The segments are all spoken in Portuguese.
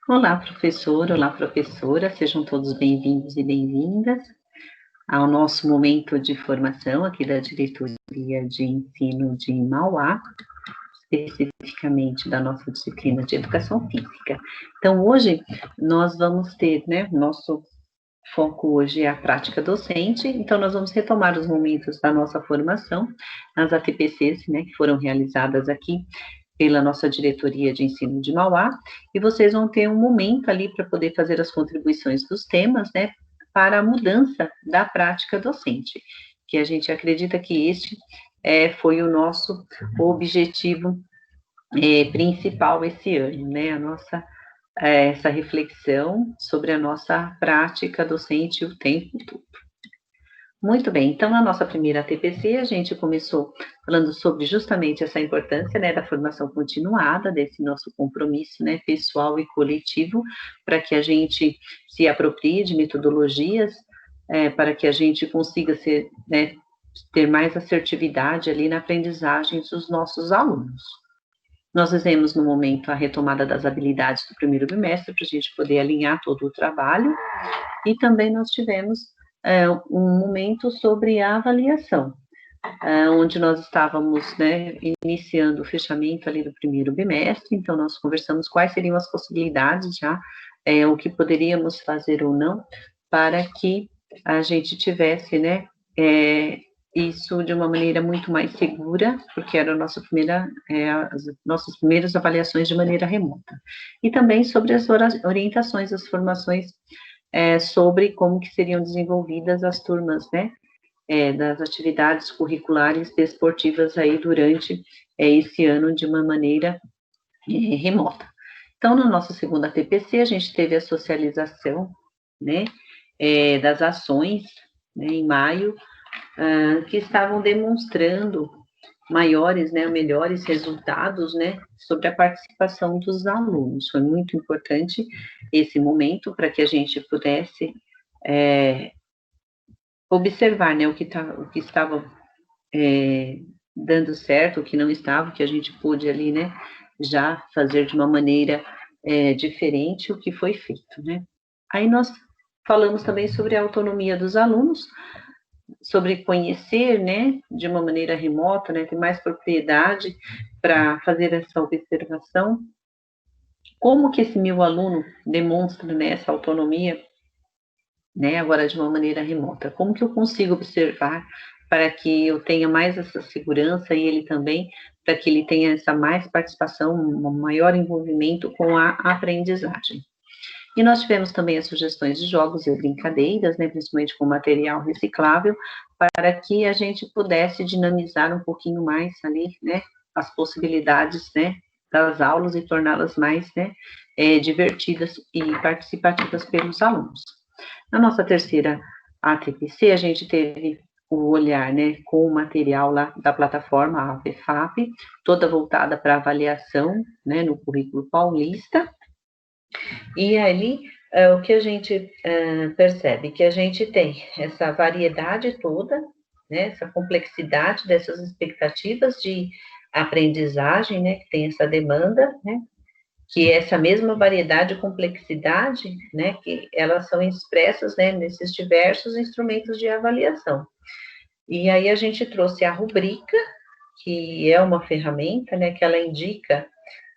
Olá, professor, olá, professora, sejam todos bem-vindos e bem-vindas ao nosso momento de formação aqui da Diretoria de Ensino de Mauá, especificamente da nossa disciplina de Educação Física. Então, hoje nós vamos ter, nosso foco hoje é a prática docente, então nós vamos retomar os momentos da nossa formação nas ATPCs, que foram realizadas aqui pela nossa diretoria de ensino de Mauá, e vocês vão ter um momento ali para poder fazer as contribuições dos temas, para a mudança da prática docente, que a gente acredita que este foi o nosso objetivo principal esse ano, a nossa essa reflexão sobre a nossa prática docente o tempo todo. Muito bem, então na nossa primeira TPC a gente começou falando sobre justamente essa importância, da formação continuada, desse nosso compromisso, pessoal e coletivo, para que a gente se aproprie de metodologias, para que a gente consiga ter mais assertividade ali na aprendizagem dos nossos alunos. Nós fizemos no momento a retomada das habilidades do primeiro bimestre, para a gente poder alinhar todo o trabalho, e também nós tivemos um momento sobre a avaliação, onde nós estávamos, iniciando o fechamento ali do primeiro bimestre, então nós conversamos quais seriam as possibilidades já, o que poderíamos fazer ou não, para que a gente tivesse, isso de uma maneira muito mais segura, porque era a nossa as nossas primeiras avaliações de maneira remota. E também sobre as orientações, as formações sobre como que seriam desenvolvidas as turmas, das atividades curriculares desportivas aí durante esse ano de uma maneira remota. Então, na nossa segunda TPC, a gente teve a socialização, das ações, em maio, que estavam demonstrando maiores, melhores resultados, sobre a participação dos alunos. Foi muito importante esse momento para que a gente pudesse observar, o que estava dando certo, o que não estava, o que a gente pôde ali, já fazer de uma maneira diferente o que foi feito, Aí nós falamos também sobre a autonomia dos alunos, sobre conhecer, de uma maneira remota, ter mais propriedade para fazer essa observação. Como que esse meu aluno demonstra, essa autonomia, agora de uma maneira remota? Como que eu consigo observar para que eu tenha mais essa segurança e ele também, para que ele tenha essa mais participação, um maior envolvimento com a aprendizagem? E nós tivemos também as sugestões de jogos e brincadeiras, principalmente com material reciclável, para que a gente pudesse dinamizar um pouquinho mais ali, as possibilidades, das aulas e torná-las mais, divertidas e participativas pelos alunos. Na nossa terceira ATPC, a gente teve o olhar, com o material lá da plataforma a APFAP, toda voltada para avaliação, no currículo paulista. E ali, o que a gente percebe? Que a gente tem essa variedade toda, essa complexidade dessas expectativas de aprendizagem, que tem essa demanda, que essa mesma variedade e complexidade, que elas são expressas, nesses diversos instrumentos de avaliação. E aí a gente trouxe a rubrica, que é uma ferramenta, que ela indica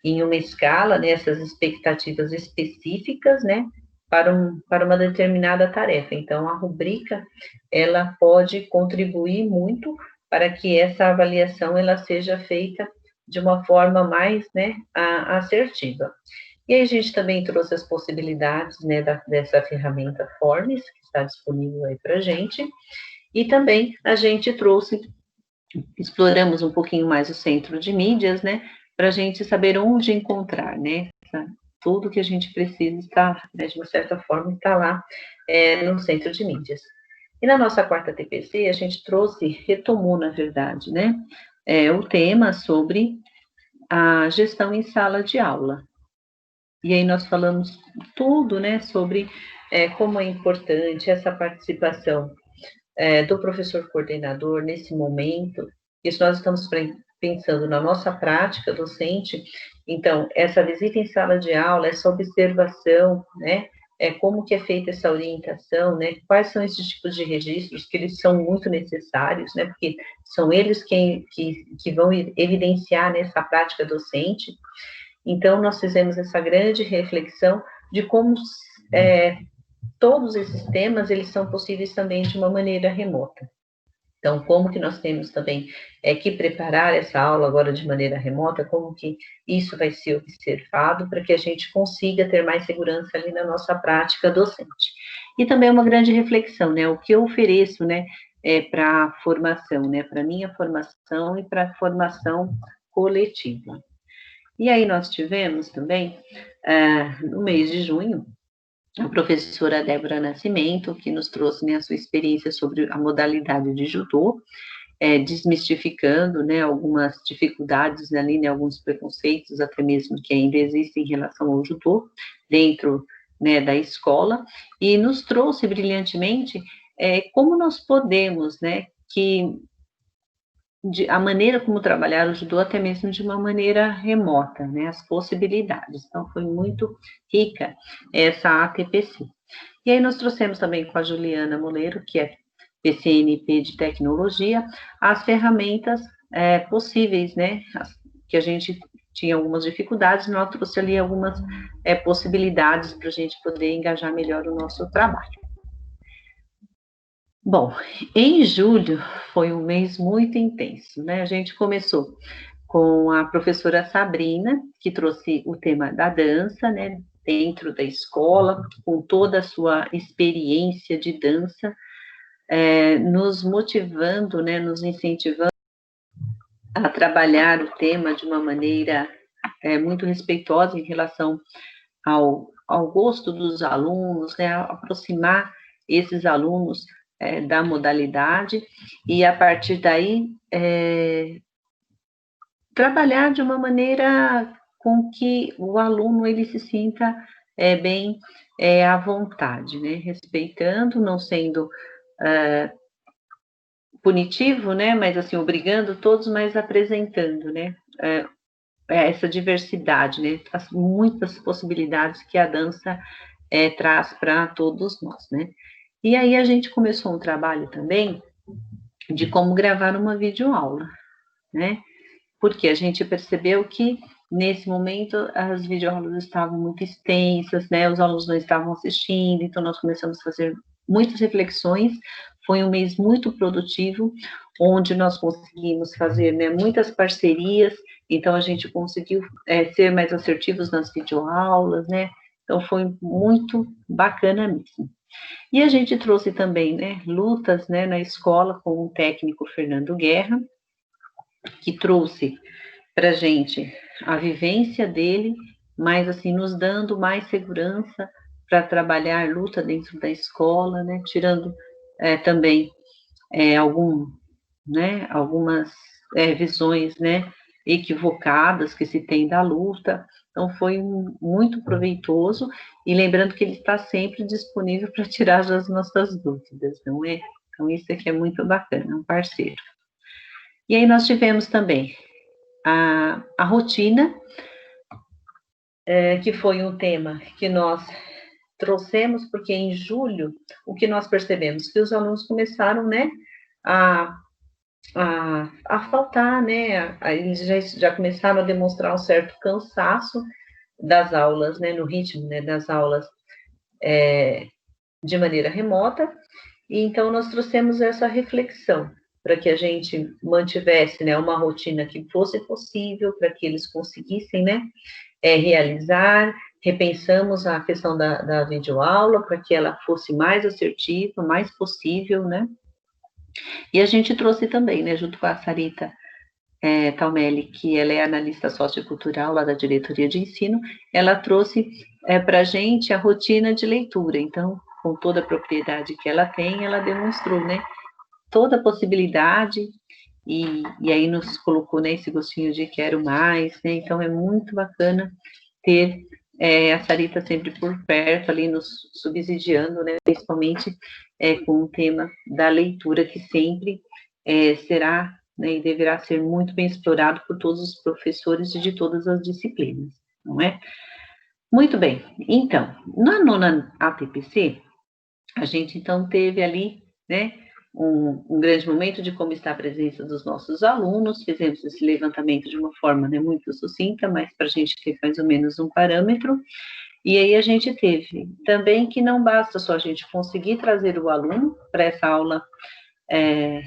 em uma escala, essas expectativas específicas, para uma determinada tarefa. Então, a rubrica, ela pode contribuir muito para que essa avaliação, ela seja feita de uma forma mais, assertiva. E aí a gente também trouxe as possibilidades, dessa ferramenta Forms, que está disponível aí para a gente, e também a gente trouxe, exploramos um pouquinho mais o centro de mídias, para a gente saber onde encontrar, tudo que a gente precisa está, de uma certa forma, está lá no centro de mídias. E na nossa quarta TPC, a gente retomou, na verdade, o tema sobre a gestão em sala de aula. E aí nós falamos tudo, sobre como é importante essa participação do professor coordenador nesse momento. Isso nós estamos pensando na nossa prática docente, então, essa visita em sala de aula, essa observação, né, como que é feita essa orientação, né, quais são esses tipos de registros, que eles são muito necessários, né, porque são eles que vão evidenciar nessa prática docente. Então, nós fizemos essa grande reflexão de como todos esses temas, eles são possíveis também de uma maneira remota. Então, como que nós temos também que preparar essa aula agora de maneira remota, como que isso vai ser observado para que a gente consiga ter mais segurança ali na nossa prática docente. E também uma grande reflexão, né, o que eu ofereço, né, para a formação, né, para a minha formação e para a formação coletiva. E aí nós tivemos também, no mês de junho, a professora Débora Nascimento, que nos trouxe, né, a sua experiência sobre a modalidade de judô, desmistificando, né, algumas dificuldades ali, né, alguns preconceitos até mesmo que ainda existem em relação ao judô dentro, né, da escola, e nos trouxe brilhantemente como nós podemos, né, a maneira como trabalhar o judô até mesmo de uma maneira remota, né, as possibilidades. Então, foi muito rica essa ATPC. E aí nós trouxemos também com a Juliana Moleiro, que é PCNP de tecnologia, as ferramentas possíveis, né, que a gente tinha algumas dificuldades, nós trouxe ali algumas possibilidades para a gente poder engajar melhor o nosso trabalho. Bom, em julho foi um mês muito intenso, né? A gente começou com a professora Sabrina, que trouxe o tema da dança, né? Dentro da escola, com toda a sua experiência de dança, nos motivando, né? Nos incentivando a trabalhar o tema de uma maneira muito respeitosa em relação ao gosto dos alunos, né? Aproximar esses alunos da modalidade, e a partir daí trabalhar de uma maneira com que o aluno ele se sinta bem à vontade, né? Respeitando, não sendo punitivo, né? Mas assim, obrigando todos, mas apresentando, né? Essa diversidade, né? As muitas possibilidades que a dança traz para todos nós, né? E aí a gente começou um trabalho também de como gravar uma videoaula, né? Porque a gente percebeu que, nesse momento, as videoaulas estavam muito extensas, né? Os alunos não estavam assistindo, então nós começamos a fazer muitas reflexões. Foi um mês muito produtivo, onde nós conseguimos fazer, né, muitas parcerias, então a gente conseguiu ser mais assertivos nas videoaulas, né? Então foi muito bacana mesmo. E a gente trouxe também, né, lutas, né, na escola com o técnico Fernando Guerra, que trouxe para a gente a vivência dele, mas assim, nos dando mais segurança para trabalhar luta dentro da escola, né, tirando também algumas visões, né, equivocadas que se tem da luta. Então, foi muito proveitoso, e lembrando que ele está sempre disponível para tirar as nossas dúvidas, não é? Então, isso aqui é muito bacana, é um parceiro. E aí nós tivemos também a rotina, que foi um tema que nós trouxemos, porque em julho, o que nós percebemos? Que os alunos começaram, né, a faltar, né, eles já começaram a demonstrar um certo cansaço das aulas, né, no ritmo, né, das aulas de maneira remota, e então nós trouxemos essa reflexão para que a gente mantivesse, né, uma rotina que fosse possível, para que eles conseguissem, né, realizar. Repensamos a questão da videoaula para que ela fosse mais assertiva, mais possível, né? E a gente trouxe também, né, junto com a Sarita Talmelli, que ela é analista sociocultural lá da diretoria de ensino, ela trouxe para a gente a rotina de leitura. Então, com toda a propriedade que ela tem, ela demonstrou, né, toda a possibilidade, e aí nos colocou, né, esse gostinho de quero mais, né? Então é muito bacana ter a Sarita sempre por perto, ali nos subsidiando, né, principalmente com o tema da leitura, que sempre será né, e deverá ser muito bem explorado por todos os professores e de todas as disciplinas, não é? Muito bem, então, na nona ATPC, a gente então teve ali, né, um grande momento de como está a presença dos nossos alunos, fizemos esse levantamento de uma forma, né, muito sucinta, mas para a gente ter mais ou menos um parâmetro, e aí a gente teve também que não basta só a gente conseguir trazer o aluno para essa aula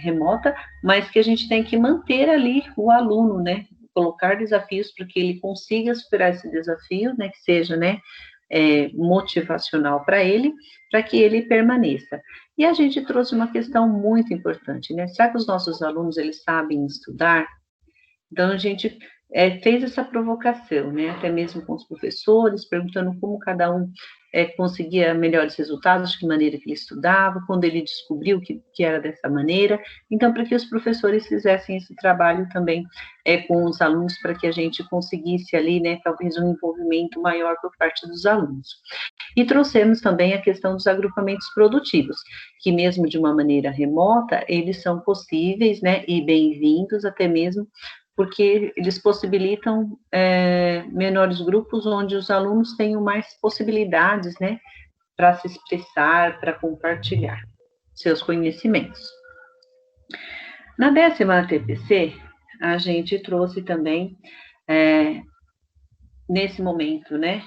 remota, mas que a gente tem que manter ali o aluno, né, colocar desafios para que ele consiga superar esse desafio, né, que seja, né, motivacional para ele, para que ele permaneça. E a gente trouxe uma questão muito importante, né? Será que os nossos alunos, eles sabem estudar? Então, a gente fez essa provocação, né? Até mesmo com os professores, perguntando como cada um conseguia melhores resultados, de que maneira que ele estudava, quando ele descobriu que era dessa maneira. Então, para que os professores fizessem esse trabalho também com os alunos, para que a gente conseguisse ali, né, talvez um envolvimento maior por parte dos alunos. E trouxemos também a questão dos agrupamentos produtivos, que mesmo de uma maneira remota, eles são possíveis, né, e bem-vindos até mesmo, porque eles possibilitam menores grupos onde os alunos tenham mais possibilidades, né, para se expressar, para compartilhar seus conhecimentos. Na 10ª TPC, a gente trouxe também, nesse momento, né,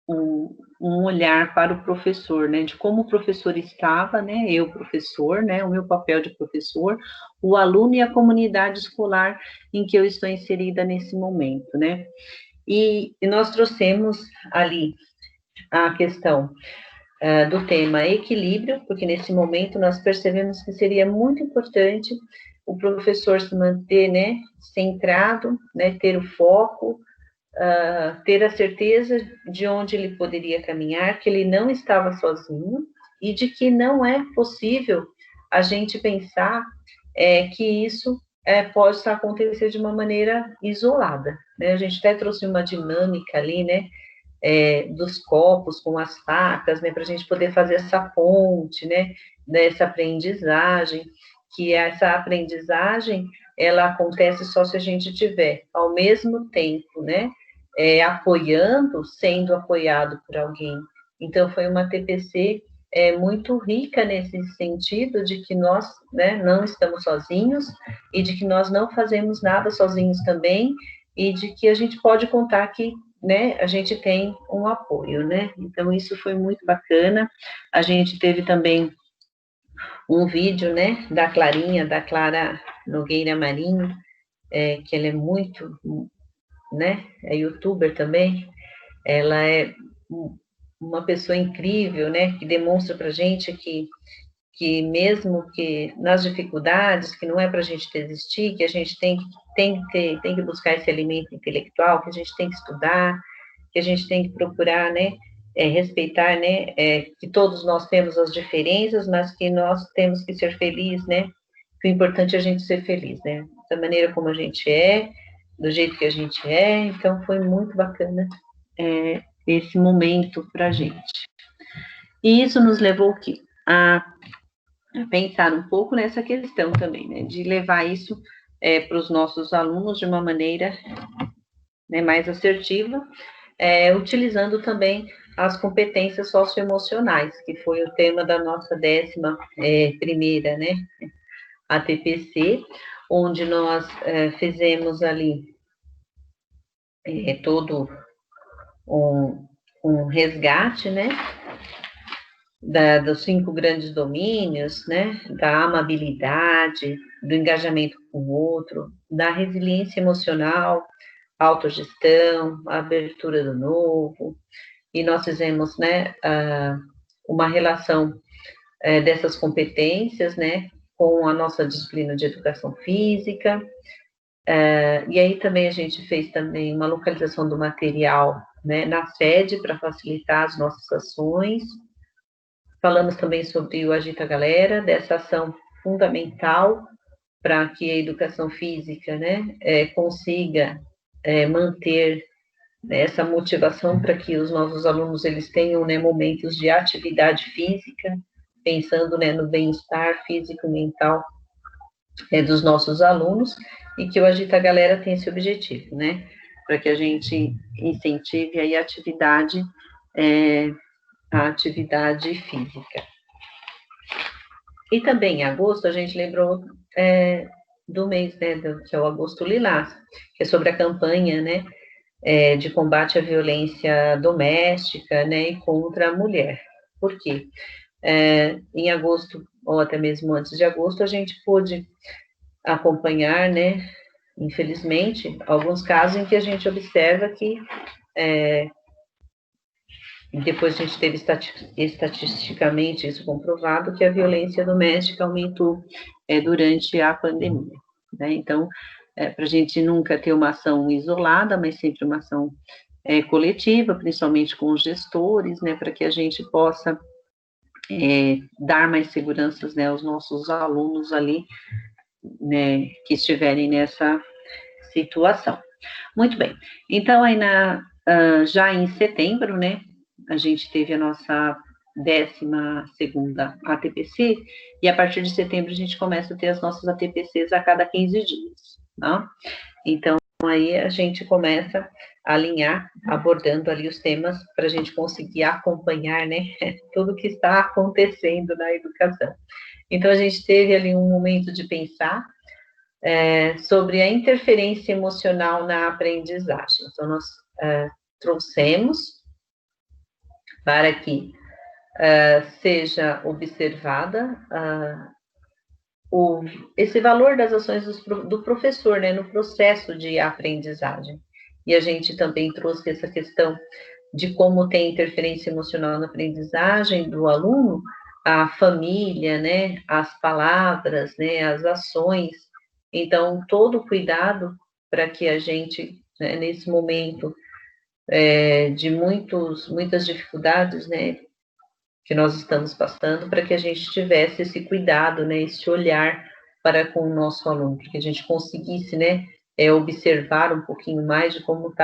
um olhar para o professor, né, de como o professor estava, né, eu professor, né, o meu papel de professor, o aluno e a comunidade escolar em que eu estou inserida nesse momento, né, e nós trouxemos ali a questão do tema equilíbrio, porque nesse momento nós percebemos que seria muito importante o professor se manter, né, centrado, né, ter o foco, ter a certeza de onde ele poderia caminhar, que ele não estava sozinho e de que não é possível a gente pensar que isso possa acontecer de uma maneira isolada, né? A gente até trouxe uma dinâmica ali, né, dos copos com as facas, né, para a gente poder fazer essa ponte, né, dessa aprendizagem, que essa aprendizagem, ela acontece só se a gente tiver, ao mesmo tempo, né, apoiando, sendo apoiado por alguém. Então, foi uma TPC muito rica nesse sentido de que nós, né, não estamos sozinhos e de que nós não fazemos nada sozinhos também e de que a gente pode contar que, né, a gente tem um apoio, né? Então, isso foi muito bacana. A gente teve também um vídeo, né, da Clara Nogueira Marinho, que ela é muito, né, é youtuber também, ela é uma pessoa incrível, né, que demonstra pra gente que mesmo que nas dificuldades, que não é para a gente desistir, que a gente tem que buscar esse alimento intelectual, que a gente tem que estudar, que a gente tem que procurar, né, respeitar, né, que todos nós temos as diferenças, mas que nós temos que ser felizes, né, que o importante é a gente ser feliz, né, da maneira como a gente é, do jeito que a gente é, então foi muito bacana esse momento para a gente. E isso nos levou o quê? A pensar um pouco nessa questão também, né, de levar isso para os nossos alunos de uma maneira, né, mais assertiva, utilizando também as competências socioemocionais, que foi o tema da nossa 11ª, né, ATPC, onde nós fizemos ali todo um resgate, né, dos 5 grandes domínios, né, da amabilidade, do engajamento com o outro, da resiliência emocional, autogestão, a abertura do novo, e nós fizemos, né, uma relação dessas competências, né, com a nossa disciplina de educação física, e aí também a gente fez também uma localização do material, né, na sede para facilitar as nossas ações. Falamos também sobre o Agita Galera, dessa ação fundamental para que a educação física, né, consiga manter essa motivação para que os nossos alunos eles tenham, né, momentos de atividade física, pensando, né, no bem-estar físico e mental dos nossos alunos, e que o Agita Galera tem esse objetivo, né? Para que a gente incentive aí a atividade física. E também em agosto a gente lembrou do mês, né, que é o Agosto Lilás, que é sobre a campanha, né, de combate à violência doméstica, né, e contra a mulher. Por quê? Em agosto, ou até mesmo antes de agosto, a gente pôde acompanhar, né, infelizmente, alguns casos em que a gente observa que depois a gente teve estatisticamente isso comprovado, que a violência doméstica aumentou durante a pandemia, né? Então, para a gente nunca ter uma ação isolada, mas sempre uma ação coletiva, principalmente com os gestores, né, para que a gente possa dar mais seguranças, né, aos nossos alunos ali, né, que estiverem nessa situação. Muito bem. Então, aí já em setembro, né, a gente teve a nossa 12ª ATPC, e a partir de setembro a gente começa a ter as nossas ATPCs a cada 15 dias, tá? Então, aí a gente começa a alinhar, abordando ali os temas para a gente conseguir acompanhar, né, tudo que está acontecendo na educação. Então, a gente teve ali um momento de pensar sobre a interferência emocional na aprendizagem. Então, nós trouxemos para que seja observada esse valor das ações do professor, né, no processo de aprendizagem. E a gente também trouxe essa questão de como tem interferência emocional na aprendizagem do aluno, a família, né, as palavras, né, as ações. Então, todo cuidado para que a gente, né, nesse momento de muitas dificuldades, né, que nós estamos passando, para que a gente tivesse esse cuidado, né, esse olhar para com o nosso aluno, para que a gente conseguisse, né, observar um pouquinho mais de como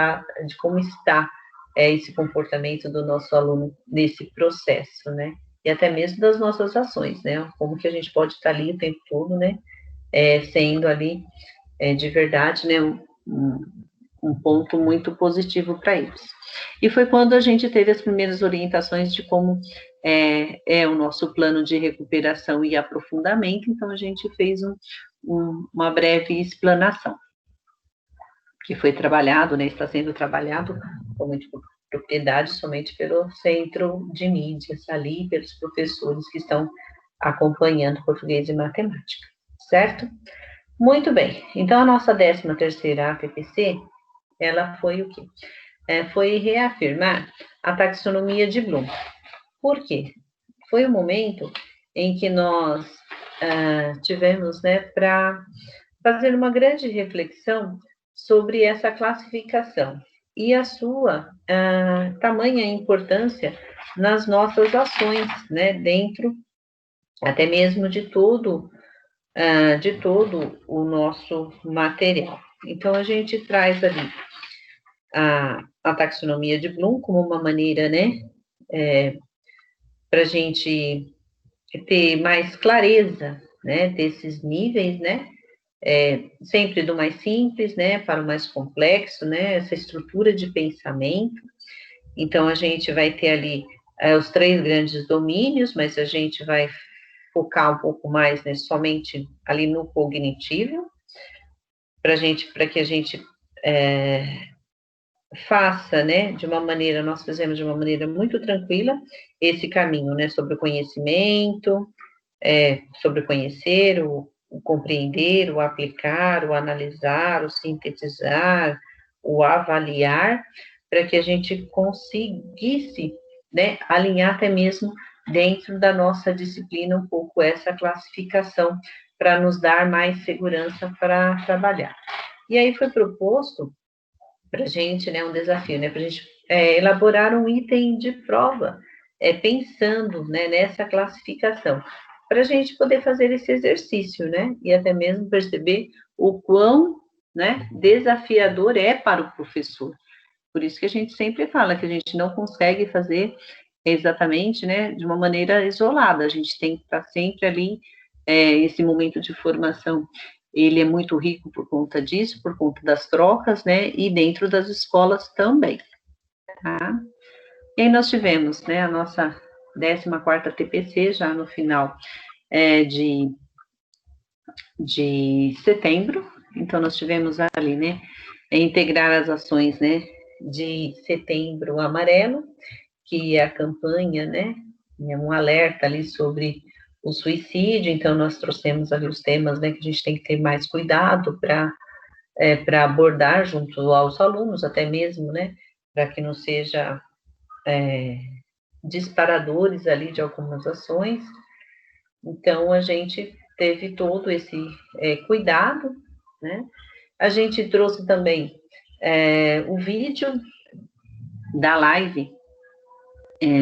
está esse comportamento do nosso aluno nesse processo, né, e até mesmo das nossas ações, né, como que a gente pode estar ali o tempo todo, né, sendo ali de verdade, né, um ponto muito positivo para eles. E foi quando a gente teve as primeiras orientações de como é o nosso plano de recuperação e aprofundamento, então a gente fez uma breve explanação, que foi trabalhado, né, está sendo trabalhado com muita propriedade somente pelo centro de mídias ali, pelos professores que estão acompanhando português e matemática, certo? Muito bem, então a nossa 13ª APPC, ela foi o quê? Foi reafirmar a taxonomia de Bloom. Por quê? Foi o momento em que nós tivemos, né, para fazer uma grande reflexão sobre essa classificação e a sua tamanha importância nas nossas ações, né, dentro até mesmo de todo o nosso material. Então, a gente traz ali a taxonomia de Bloom como uma maneira, né, para a gente ter mais clareza, né, desses níveis, né, sempre do mais simples, né, para o mais complexo, né, essa estrutura de pensamento. Então, a gente vai ter ali os 3 grandes domínios, mas a gente vai focar um pouco mais, né, somente ali no cognitivo, para que a gente faça, né, nós fizemos de uma maneira muito tranquila esse caminho, né, sobre o conhecimento, sobre o conhecer, o compreender, o aplicar, o analisar, o sintetizar, o avaliar, para que a gente conseguisse, né, alinhar até mesmo dentro da nossa disciplina um pouco essa classificação, para nos dar mais segurança para trabalhar. E aí foi proposto para a gente, né, um desafio, né, para a gente elaborar um item de prova, pensando, né, nessa classificação, para a gente poder fazer esse exercício, né, e até mesmo perceber o quão, né, desafiador é para o professor. Por isso que a gente sempre fala que a gente não consegue fazer exatamente, né, de uma maneira isolada, a gente tem que estar sempre ali esse momento de formação, ele é muito rico por conta disso, por conta das trocas, né, e dentro das escolas também, tá? E aí nós tivemos, né, a nossa 14ª TPC, já no final de setembro, então nós tivemos ali, né, integrar as ações, né, de Setembro Amarelo, que é a campanha, né, é um alerta ali sobre o suicídio, então nós trouxemos ali os temas, né, que a gente tem que ter mais cuidado para abordar junto aos alunos, até mesmo, né, para que não seja disparadores ali de algumas ações. Então, a gente teve todo esse cuidado, né? A gente trouxe também o vídeo da live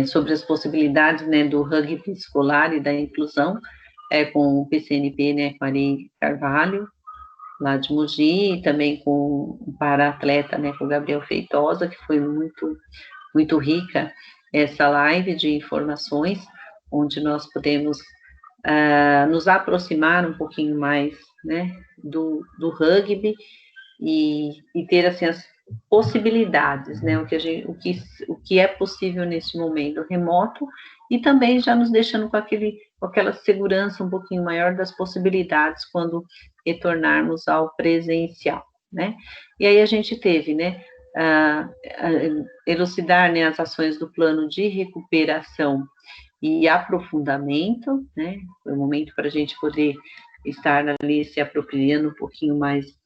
sobre as possibilidades, né, do rugby escolar e da inclusão, com o PCNP, né, com a Ari Carvalho, lá de Mogi, e também com o para-atleta, né, com o Gabriel Feitosa, que foi muito, muito rica essa live de informações, onde nós podemos nos aproximar um pouquinho mais, né, do rugby e ter, assim, as possibilidades, né, o que é possível nesse momento remoto, e também já nos deixando com aquela segurança um pouquinho maior das possibilidades quando retornarmos ao presencial, né? E aí a gente teve, né, elucidar, né, as ações do plano de recuperação e aprofundamento, né? Foi um momento para a gente poder estar ali se apropriando um pouquinho mais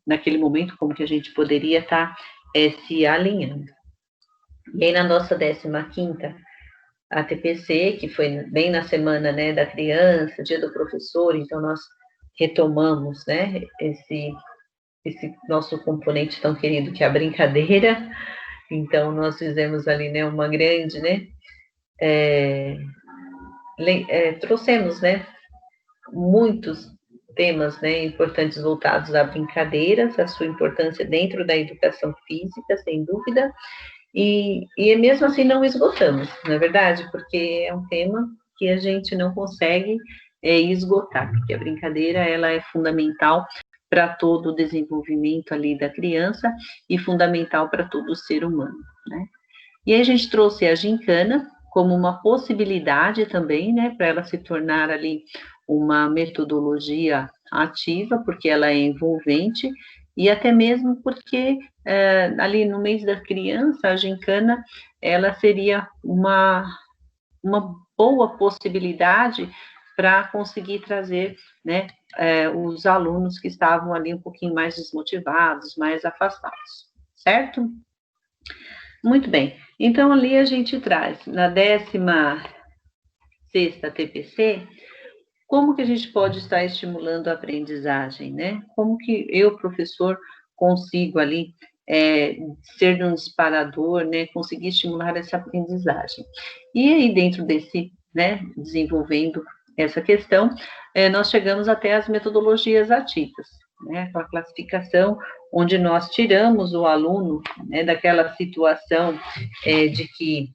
naquele momento, como que a gente poderia estar se alinhando. E aí, na nossa 15ª ATPC, que foi bem na semana, né, da criança, dia do professor, então nós retomamos, né, esse nosso componente tão querido que é a brincadeira. Então nós fizemos ali, né, uma grande, né, trouxemos, né, muitos temas, né, importantes voltados a brincadeiras, a sua importância dentro da educação física, sem dúvida, e mesmo assim não esgotamos, não é verdade? Porque é um tema que a gente não consegue esgotar, porque a brincadeira, ela é fundamental para todo o desenvolvimento ali da criança e fundamental para todo o ser humano, né? E aí a gente trouxe a gincana como uma possibilidade também, né, para ela se tornar ali uma metodologia ativa, porque ela é envolvente, e até mesmo porque ali no mês da criança, a gincana, ela seria uma boa possibilidade para conseguir trazer, né, os alunos que estavam ali um pouquinho mais desmotivados, mais afastados, certo? Muito bem. Então, ali a gente traz, na 16ª TPC, como que a gente pode estar estimulando a aprendizagem, né? Como que eu, professor, consigo ali ser um disparador, né? Conseguir estimular essa aprendizagem. E aí, dentro desse, né, desenvolvendo essa questão, nós chegamos até as metodologias ativas, né? Com a classificação, onde nós tiramos o aluno, né, daquela situação de que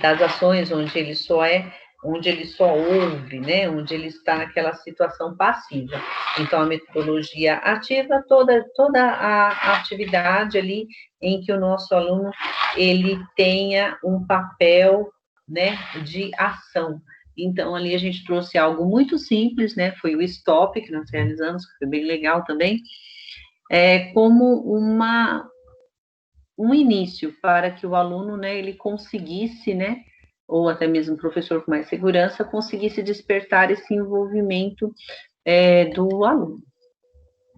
das ações onde ele só ouve, né, onde ele está naquela situação passiva. Então, a metodologia ativa, toda a atividade ali em que o nosso aluno, ele tenha um papel, né, de ação. Então, ali a gente trouxe algo muito simples, né, foi o stop que nós realizamos, que foi bem legal também, como um início para que o aluno, né, ele conseguisse, né, ou até mesmo o professor com mais segurança, conseguisse despertar esse envolvimento do aluno,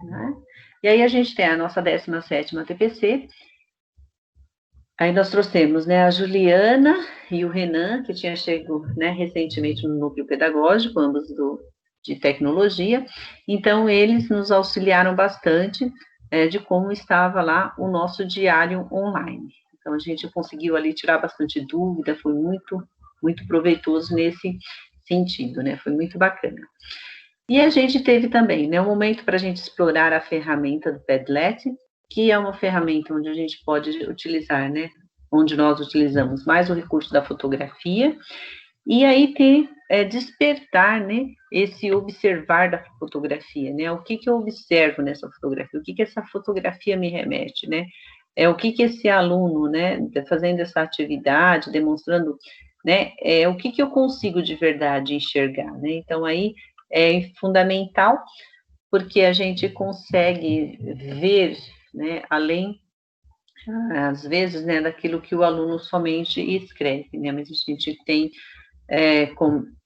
né? E aí a gente tem a nossa 17ª TPC, aí nós trouxemos, né, a Juliana e o Renan, que tinha chegado, né, recentemente no núcleo pedagógico, ambos de tecnologia, então eles nos auxiliaram bastante de como estava lá o nosso diário online. Então, a gente conseguiu ali tirar bastante dúvida, foi muito, muito proveitoso nesse sentido, né? Foi muito bacana. E a gente teve também, né, um momento para a gente explorar a ferramenta do Padlet, que é uma ferramenta onde a gente pode utilizar, né, onde nós utilizamos mais o recurso da fotografia, e aí ter despertar, né, esse observar da fotografia, né? O que eu observo nessa fotografia? O que essa fotografia me remete, né? O que esse aluno, né, fazendo essa atividade, demonstrando, né, o que eu consigo de verdade enxergar, né? Então, aí é fundamental, porque a gente consegue ver, né, além, às vezes, né, daquilo que o aluno somente escreve, né? Mas a gente tem,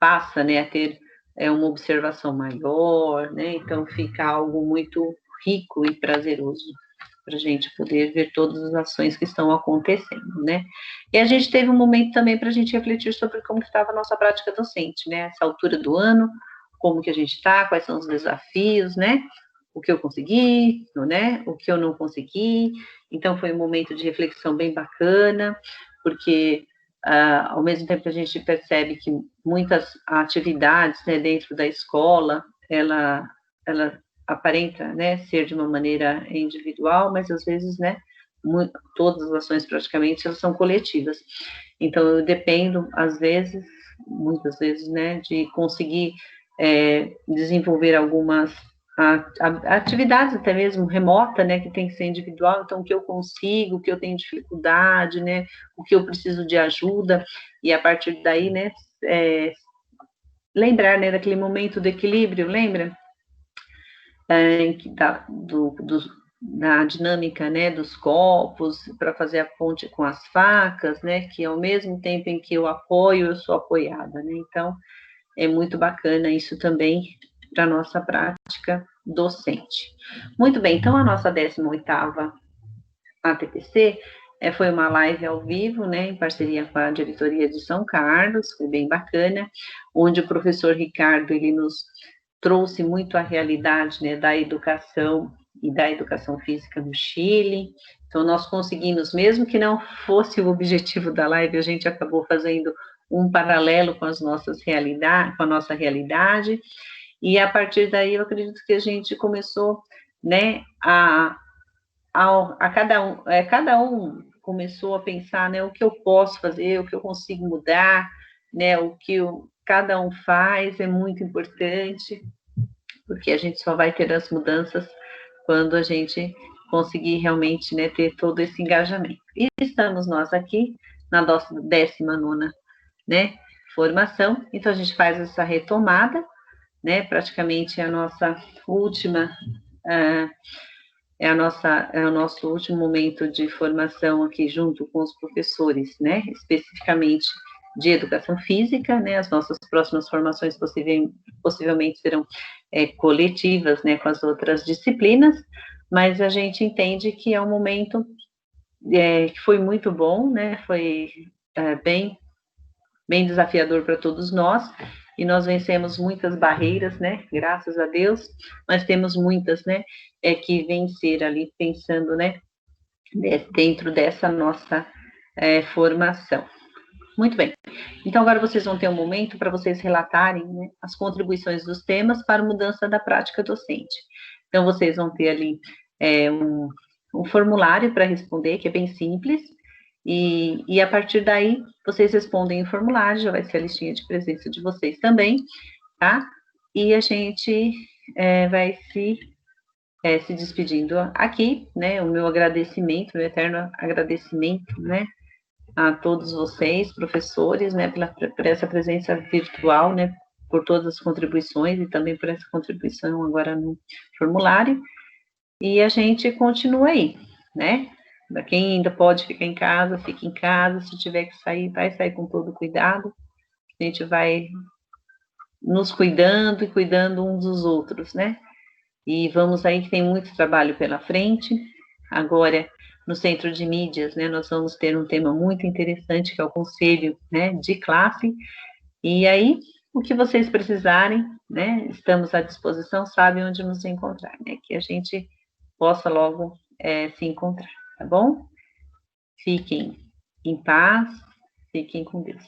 passa, né, a ter uma observação maior, né? Então, fica algo muito rico e prazeroso para a gente poder ver todas as ações que estão acontecendo, né? E a gente teve um momento também para a gente refletir sobre como estava a nossa prática docente, né? Essa altura do ano, como que a gente está, quais são os desafios, né? O que eu consegui, né? O que eu não consegui. Então, foi um momento de reflexão bem bacana, porque ao mesmo tempo que a gente percebe que muitas atividades, né, dentro da escola, ela aparenta, né, ser de uma maneira individual, mas às vezes, né, todas as ações praticamente elas são coletivas. Então, eu dependo, às vezes, muitas vezes, né, de conseguir desenvolver algumas atividades até mesmo remota, né, que tem que ser individual, então o que eu consigo, o que eu tenho dificuldade, né, o que eu preciso de ajuda, e a partir daí, né, lembrar, né, daquele momento do equilíbrio, lembra? Da dinâmica, né, dos copos, para fazer a ponte com as facas, né, que ao mesmo tempo em que eu apoio, eu sou apoiada, né, então é muito bacana isso também para a nossa prática docente. Muito bem, então a nossa 18ª ATPC foi uma live ao vivo, né, em parceria com a diretoria de São Carlos, foi bem bacana, onde o professor Ricardo, ele nos trouxe muito a realidade, né, da educação e da educação física no Chile. Então, nós conseguimos, mesmo que não fosse o objetivo da live, a gente acabou fazendo um paralelo com as nossas realidades, com a nossa realidade, e a partir daí eu acredito que a gente começou, né, cada um começou a pensar, né, o que eu posso fazer, o que eu consigo mudar, né, o que cada um faz é muito importante, porque a gente só vai ter as mudanças quando a gente conseguir realmente, né, ter todo esse engajamento. E estamos nós aqui na nossa 19ª, né, formação, então a gente faz essa retomada, né, praticamente a nossa última, é o nosso último momento de formação aqui junto com os professores, né, especificamente de educação física, né, as nossas próximas formações possivelmente serão coletivas, né, com as outras disciplinas, mas a gente entende que é um momento que foi muito bom, né, foi bem desafiador para todos nós, e nós vencemos muitas barreiras, né, graças a Deus, mas temos muitas, né, que vencer ali, pensando, né, dentro dessa nossa formação. Muito bem. Então, agora vocês vão ter um momento para vocês relatarem, né, as contribuições dos temas para a mudança da prática docente. Então, vocês vão ter ali um formulário para responder, que é bem simples, e a partir daí, vocês respondem o formulário, já vai ser a listinha de presença de vocês também, tá? E a gente vai se despedindo aqui, né? O meu agradecimento, meu eterno agradecimento, né? A todos vocês, professores, né? Por essa presença virtual, né? Por todas as contribuições e também por essa contribuição agora no formulário. E a gente continua aí, né? Para quem ainda pode ficar em casa, fique em casa. Se tiver que sair, vai sair com todo cuidado. A gente vai nos cuidando e cuidando uns dos outros, né? E vamos aí que tem muito trabalho pela frente. Agora, no Centro de Mídias, né, nós vamos ter um tema muito interessante, que é o conselho, né, de classe. E aí, o que vocês precisarem, né, estamos à disposição, sabem onde nos encontrar, né? Que a gente possa logo se encontrar, tá bom? Fiquem em paz, fiquem com Deus.